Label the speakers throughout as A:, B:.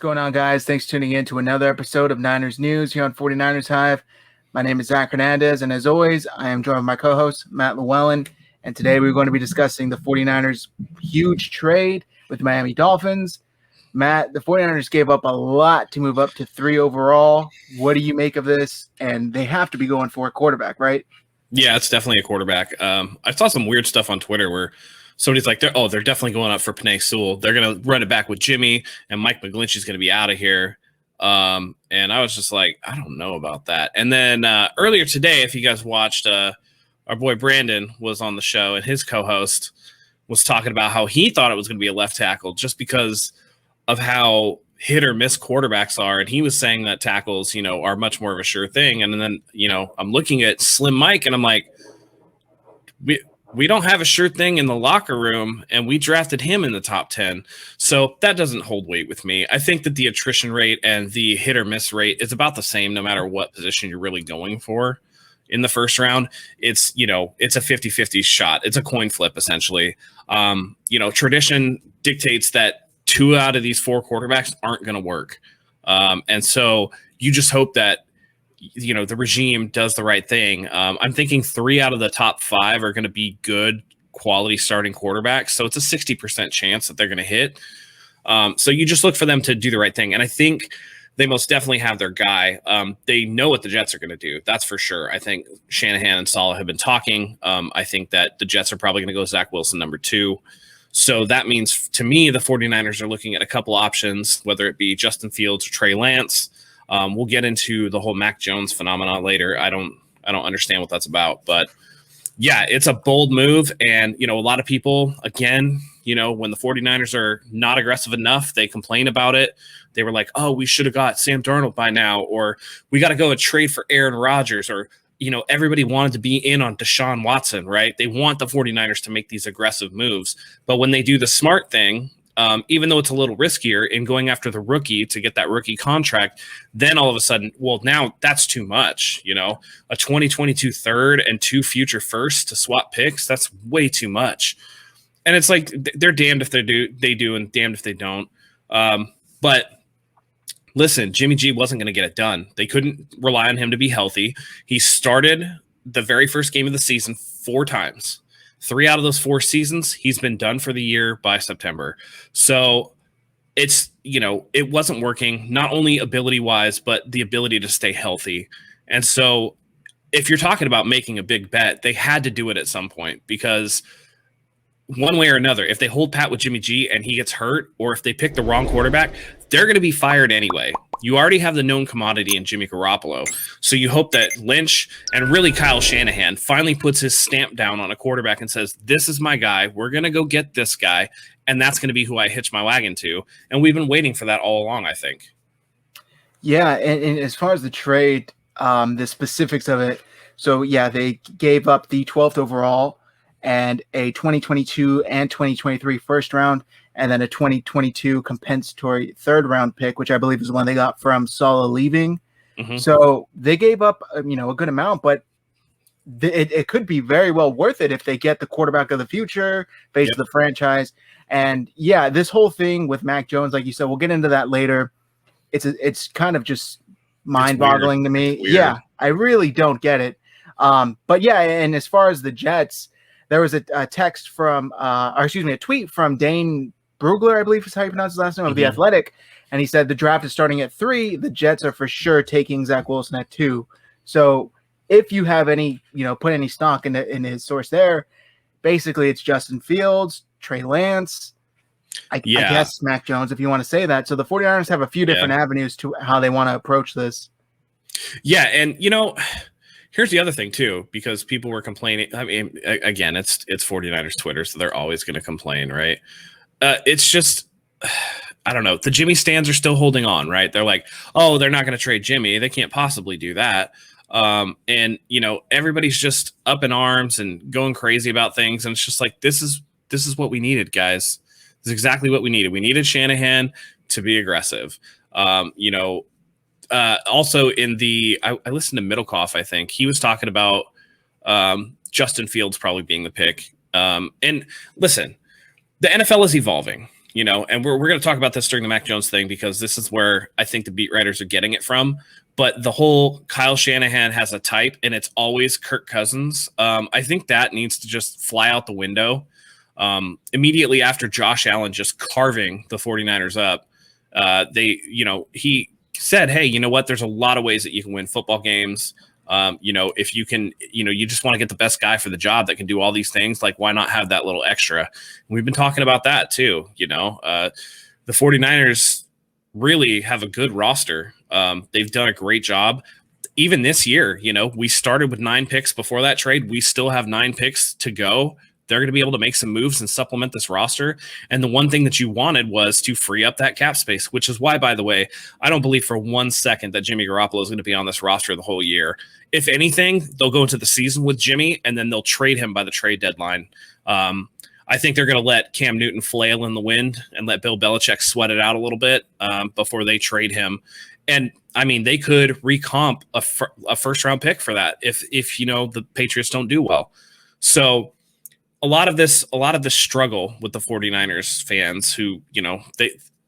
A: What's going on, guys? Thanks for tuning in to another episode of Niners News here on 49ers Hive. My name is Zach Hernandez, and as always, I am joined by my co-host, Matt Llewellyn. And today we're going to be discussing the 49ers' huge trade with the Miami Dolphins. Matt, the 49ers gave up a lot to move up to 3 overall. What do you make of this? And they have to be going for a quarterback, right?
B: Yeah, it's definitely a quarterback. I saw some weird stuff on Twitter where somebody's like, they're definitely going up for Penei Sewell. They're going to run it back with Jimmy, and Mike McGlinchey's going to be out of here. And I was just like, I don't know about that. And then earlier today, if you guys watched, our boy Brandon was on the show, and his co-host was talking about how he thought it was going to be a left tackle just because of how hit or miss quarterbacks are. And he was saying that tackles, are much more of a sure thing. And then, I'm looking at Slim Mike, and I'm like, we don't have a sure thing in the locker room, and we drafted him in the top 10. So that doesn't hold weight with me. I think that the attrition rate and the hit or miss rate is about the same no matter what position you're really going for in the first round. It's, it's a 50-50 shot. It's a coin flip, essentially. Tradition dictates that 2 out of these 4 quarterbacks aren't going to work. And so you just hope that, the regime does the right thing. I'm thinking 3 out of the top 5 are going to be good quality starting quarterbacks. So it's a 60% chance that they're going to hit. So you just look for them to do the right thing. And I think they most definitely have their guy. They know what the Jets are going to do. That's for sure. I think Shanahan and Saleh have been talking. I think that the Jets are probably going to go Zach Wilson number 2. So that means, to me, the 49ers are looking at a couple options, whether it be Justin Fields or Trey Lance. We'll get into the whole Mac Jones phenomenon later. I don't understand what that's about, but yeah, it's a bold move. And, a lot of people, again, when the 49ers are not aggressive enough, they complain about it. They were like, oh, we should have got Sam Darnold by now, or we got to go and trade for Aaron Rodgers, or, everybody wanted to be in on Deshaun Watson, right? They want the 49ers to make these aggressive moves. But when they do the smart thing, even though it's a little riskier in going after the rookie to get that rookie contract, then all of a sudden, well, now that's too much, a 2022 third and 2 future firsts to swap picks. That's way too much. And it's like, they're damned if they do and damned if they don't. But listen, Jimmy G wasn't going to get it done. They couldn't rely on him to be healthy. He started the very first game of the season 4 times. 3 out of those 4 seasons, he's been done for the year by September. So it's, it wasn't working, not only ability-wise, but the ability to stay healthy. And so if you're talking about making a big bet, they had to do it at some point, because one way or another, if they hold pat with Jimmy G and he gets hurt, or if they pick the wrong quarterback, they're going to be fired anyway. You already have the known commodity in Jimmy Garoppolo. So you hope that Lynch and really Kyle Shanahan finally puts his stamp down on a quarterback and says, this is my guy. We're going to go get this guy. And that's going to be who I hitch my wagon to. And we've been waiting for that all along, I think.
A: Yeah. And as far as the trade, the specifics of it. So yeah, they gave up the 12th overall and a 2022 and 2023 first round, and then a 2022 compensatory 3rd round pick, which I believe is the one they got from Saleh leaving. Mm-hmm. So they gave up, a good amount, but it could be very well worth it if they get the quarterback of the future, face of the franchise. And yeah, this whole thing with Mac Jones, like you said, we'll get into that later. It's kind of just mind-boggling to me. Yeah, I really don't get it. But yeah, and as far as the Jets, there was a text from, a tweet from Dane Brugler, I believe is how you pronounce his last name, of The Athletic. And he said the draft is starting at 3. The Jets are for sure taking Zach Wilson at 2. So if you have any, put any stock in his source there, basically it's Justin Fields, Trey Lance, I guess Mac Jones, if you want to say that. So the 49ers have a few different avenues to how they want to approach this.
B: Yeah, and, here's the other thing, too, because people were complaining. I mean, again, it's 49ers Twitter, so they're always going to complain, right? It's just, I don't know. The Jimmy stands are still holding on, right? They're like, oh, they're not going to trade Jimmy. They can't possibly do that. And, everybody's just up in arms and going crazy about things. And it's just like, this is what we needed, guys. This is exactly what we needed. We needed Shanahan to be aggressive. Also in I listened to Middlecoff, I think he was talking about Justin Fields probably being the pick. And listen, the NFL is evolving. and we're going to talk about this during the Mac Jones thing, because this is where I think the beat writers are getting it from. But the whole Kyle Shanahan has a type, and it's always Kirk Cousins. I think that needs to just fly out the window. Immediately after Josh Allen just carving the 49ers up, he said, hey, you know what? There's a lot of ways that you can win football games. If you can, you just want to get the best guy for the job that can do all these things. Like, why not have that little extra? And we've been talking about that too. The 49ers really have a good roster. They've done a great job. Even this year, we started with 9 picks before that trade. We still have 9 picks to go. They're going to be able to make some moves and supplement this roster. And the one thing that you wanted was to free up that cap space, which is why, by the way, I don't believe for 1 second that Jimmy Garoppolo is going to be on this roster the whole year. If anything, they'll go into the season with Jimmy, and then they'll trade him by the trade deadline. I think they're going to let Cam Newton flail in the wind and let Bill Belichick sweat it out a little bit before they trade him. And I mean, they could recomp a first-round pick for that if the Patriots don't do well. So a lot of this struggle with the 49ers fans who,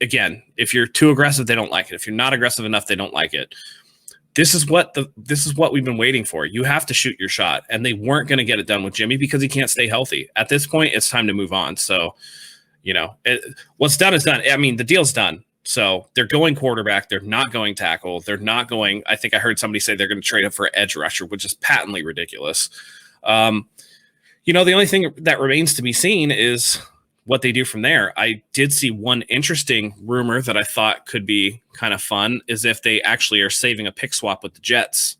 B: if you're too aggressive, they don't like it. If you're not aggressive enough, they don't like it. This is what we've been waiting for. You have to shoot your shot, and they weren't going to get it done with Jimmy because he can't stay healthy. At this point, it's time to move on. So, what's done is done. I mean, the deal's done. So they're going quarterback. They're not going tackle. They're not going. I think I heard somebody say they're going to trade up for an edge rusher, which is patently ridiculous. The only thing that remains to be seen is what they do from there. I did see one interesting rumor that I thought could be kind of fun, is if they actually are saving a pick swap with the Jets.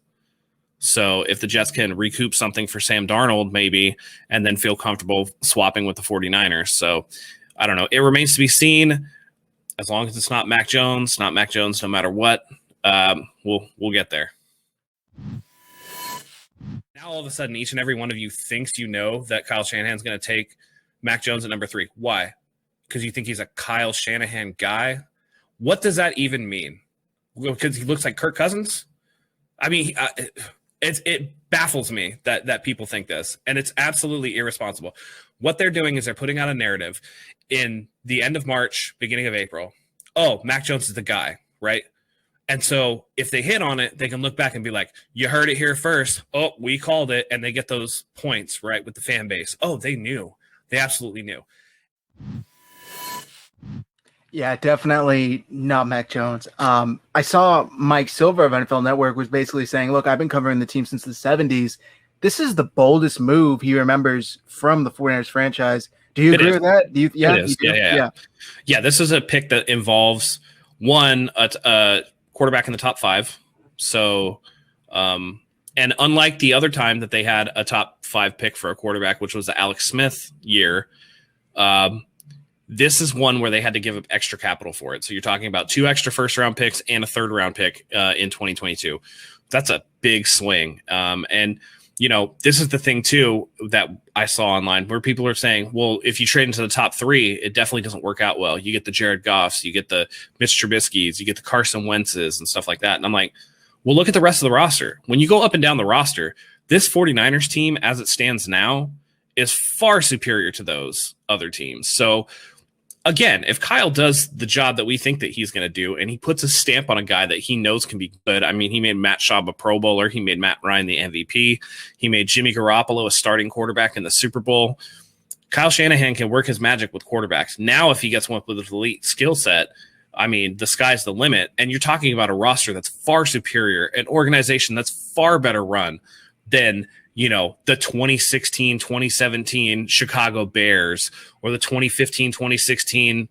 B: So if the Jets can recoup something for Sam Darnold, maybe, and then feel comfortable swapping with the 49ers. So I don't know. It remains to be seen. As long as it's not Mac Jones, no matter what, we'll get there. Now, all of a sudden, each and every one of you thinks that Kyle Shanahan's going to take Mac Jones at number 3. Why? Because you think he's a Kyle Shanahan guy? What does that even mean? Because he looks like Kirk Cousins? I mean, it baffles me that people think this, and it's absolutely irresponsible. What they're doing is they're putting out a narrative in the end of March, beginning of April. Oh, Mac Jones is the guy, right? And so if they hit on it, they can look back and be like, you heard it here first. Oh, we called it. And they get those points, right, with the fan base. Oh, they knew. They absolutely knew.
A: Yeah, definitely not Mac Jones. I saw Mike Silver of NFL Network was basically saying, look, I've been covering the team since the 70s. This is the boldest move he remembers from the 49ers franchise. Do you agree with that? Do you? Yeah,
B: it is. Yeah, this is a pick that involves a quarterback in the top 5. So, and unlike the other time that they had a top 5 pick for a quarterback, which was the Alex Smith year, this is one where they had to give up extra capital for it. So you're talking about 2 extra first-round picks and a third-round pick in 2022. That's a big swing. And this is the thing too that I saw online where people are saying, well, if you trade into the top 3, it definitely doesn't work out well. You get the Jared Goffs, you get the Mitch Trubisky's, you get the Carson Wentz's and stuff like that. And I'm like, well, look at the rest of the roster. When you go up and down the roster, this 49ers team as it stands now is far superior to those other teams. So again, if Kyle does the job that we think that he's going to do, and he puts a stamp on a guy that he knows can be good. I mean, he made Matt Schaub a Pro Bowler. He made Matt Ryan the MVP. He made Jimmy Garoppolo a starting quarterback in the Super Bowl. Kyle Shanahan can work his magic with quarterbacks. Now, if he gets one with an elite skill set, I mean, the sky's the limit. And you're talking about a roster that's far superior, an organization that's far better run than the 2016, 2017 Chicago Bears or the 2015, 2016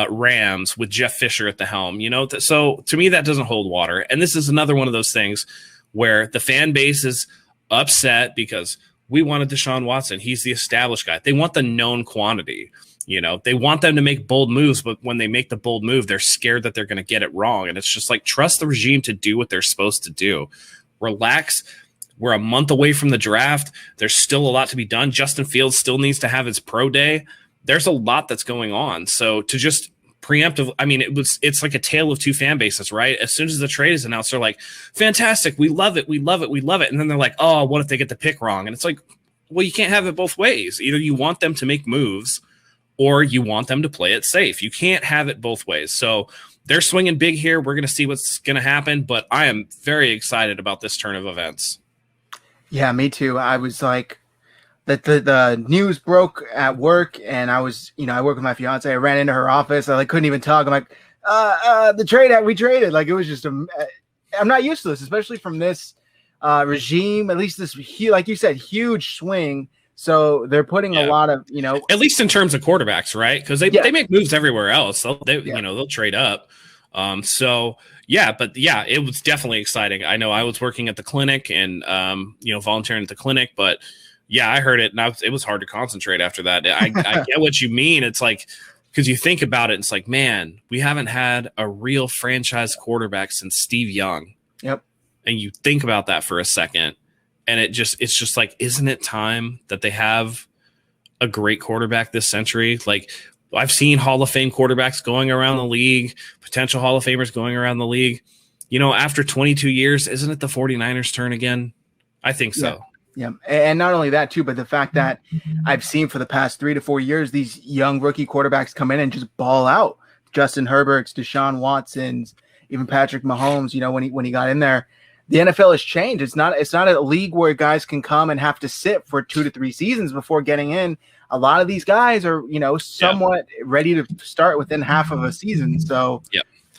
B: Rams with Jeff Fisher at the helm. So to me, that doesn't hold water. And this is another one of those things where the fan base is upset because we wanted Deshaun Watson. He's the established guy. They want the known quantity. They want them to make bold moves, but when they make the bold move, they're scared that they're going to get it wrong. And it's just like, trust the regime to do what they're supposed to do. Relax. We're a month away from the draft. There's still a lot to be done. Justin Fields still needs to have his pro day. There's a lot that's going on. So to just preemptive, I mean, it's like a tale of 2 fan bases, right? As soon as the trade is announced, they're like, fantastic. We love it. We love it. We love it. And then they're like, oh, what if they get the pick wrong? And it's like, well, you can't have it both ways. Either you want them to make moves or you want them to play it safe. You can't have it both ways. So they're swinging big here. We're going to see what's going to happen, but I am very excited about this turn of events.
A: Yeah, me too. I was like, the news broke at work, and I was, I work with my fiance. I ran into her office. I couldn't even talk. I'm like, the trade that we traded. Like, it was just I'm not used to this, especially from this regime. At least this, like you said, huge swing. So they're putting a lot of,
B: at least in terms of quarterbacks, right? Because they make moves everywhere else. They'll trade up. It was definitely exciting. I know I was working at the clinic and volunteering at the clinic, but yeah, I heard it and it was hard to concentrate after that. I get what you mean. It's like, because you think about it, it's like, man, we haven't had a real franchise quarterback since Steve Young.
A: Yep.
B: And you think about that for a second. And it's just like, isn't it time that they have a great quarterback this century? Like, I've seen Hall of Fame quarterbacks going around the league, potential Hall of Famers going around the league. After 22 years, isn't it the 49ers' turn again? I think so.
A: Yeah. And not only that, too, but the fact that I've seen for the past 3 to 4 years, these young rookie quarterbacks come in and just ball out. Justin Herbert's, Deshaun Watson's, even Patrick Mahomes, when he got in there. The NFL has changed. It's not a league where guys can come and have to sit for 2 to 3 seasons before getting in. A lot of these guys are, somewhat ready to start within half of a season. So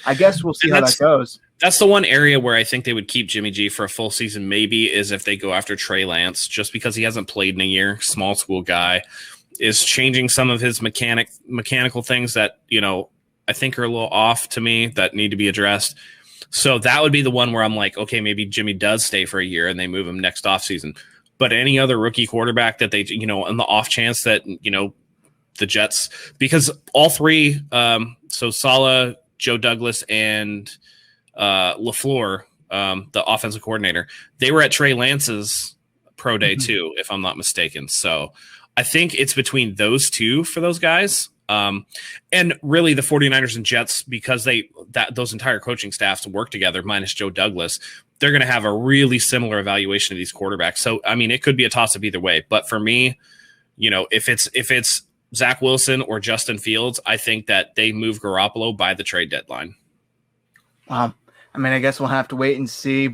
A: I guess we'll see how that goes.
B: That's the one area where I think they would keep Jimmy G for a full season, maybe, is if they go after Trey Lance, just because he hasn't played in a year. Small school guy is changing some of his mechanical things that, I think are a little off to me that need to be addressed. So that would be the one where I'm like, okay, maybe Jimmy does stay for a year and they move him next offseason. But any other rookie quarterback that they, on the off chance that, the Jets, because all three, so Saleh, Joe Douglas, and LaFleur, the offensive coordinator, they were at Trey Lance's pro day too, if I'm not mistaken. So I think it's between those two for those guys. And really the 49ers and Jets, because those entire coaching staffs work together, minus Joe Douglas, they're going to have a really similar evaluation of these quarterbacks. So, I mean, it could be a toss up either way, but for me, if it's Zach Wilson or Justin Fields, I think that they move Garoppolo by the trade deadline.
A: I mean, I guess we'll have to wait and see,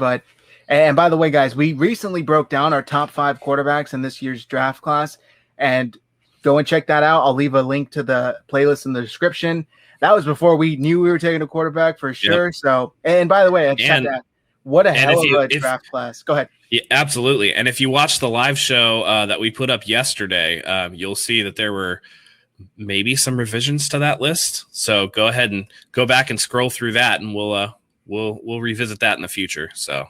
A: and by the way, guys, we recently broke down our top 5 quarterbacks in this year's draft class, and go and check that out. I'll leave a link to the playlist in the description. That was before we knew we were taking a quarterback for sure. Yep. So, and by the way, check that. What a hell of a draft class. Go ahead.
B: Yeah, absolutely. And if you watch the live show that we put up yesterday, you'll see that there were maybe some revisions to that list. So go ahead and go back and scroll through that, and we'll revisit that in the future. So.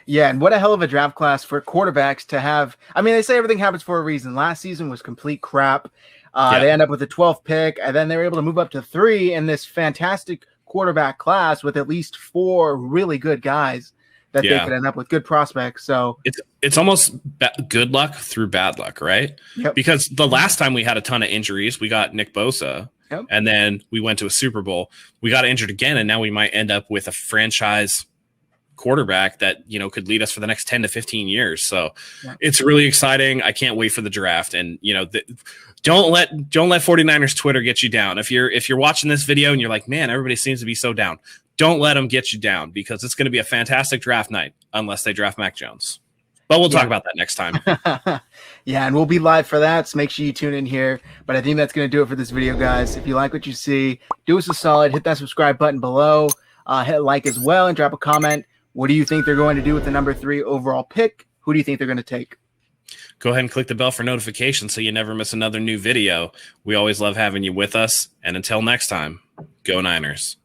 A: Yeah, and what a hell of a draft class for quarterbacks to have. I mean, they say everything happens for a reason. Last season was complete crap. They end up with the 12th pick, and then they were able to move up to 3 in this fantastic quarterback class with at least 4 really good guys that they could end up with, good prospects. So
B: it's almost good luck through bad luck, right?
A: Yep.
B: Because the last time we had a ton of injuries, we got Nick Bosa. Yep. And then we went to a Super Bowl. We got injured again, and now we might end up with a franchise quarterback that could lead us for the next 10 to 15 years. So it's really exciting. I can't wait for the draft. And don't let 49ers Twitter get you down. If you're watching this video and you're like, man, everybody seems to be so down, don't let them get you down, because it's going to be a fantastic draft night unless they draft Mac Jones. But we'll talk about that next time.
A: Yeah, and we'll be live for that, so make sure you tune in here. But I think that's going to do it for this video, guys. If you like what you see, do us a solid, hit that subscribe button below, hit like as well, and drop a comment. What do you think they're going to do with the number 3 overall pick? Who do you think they're going to take?
B: Go ahead and click the bell for notifications so you never miss another new video. We always love having you with us. And until next time, go Niners.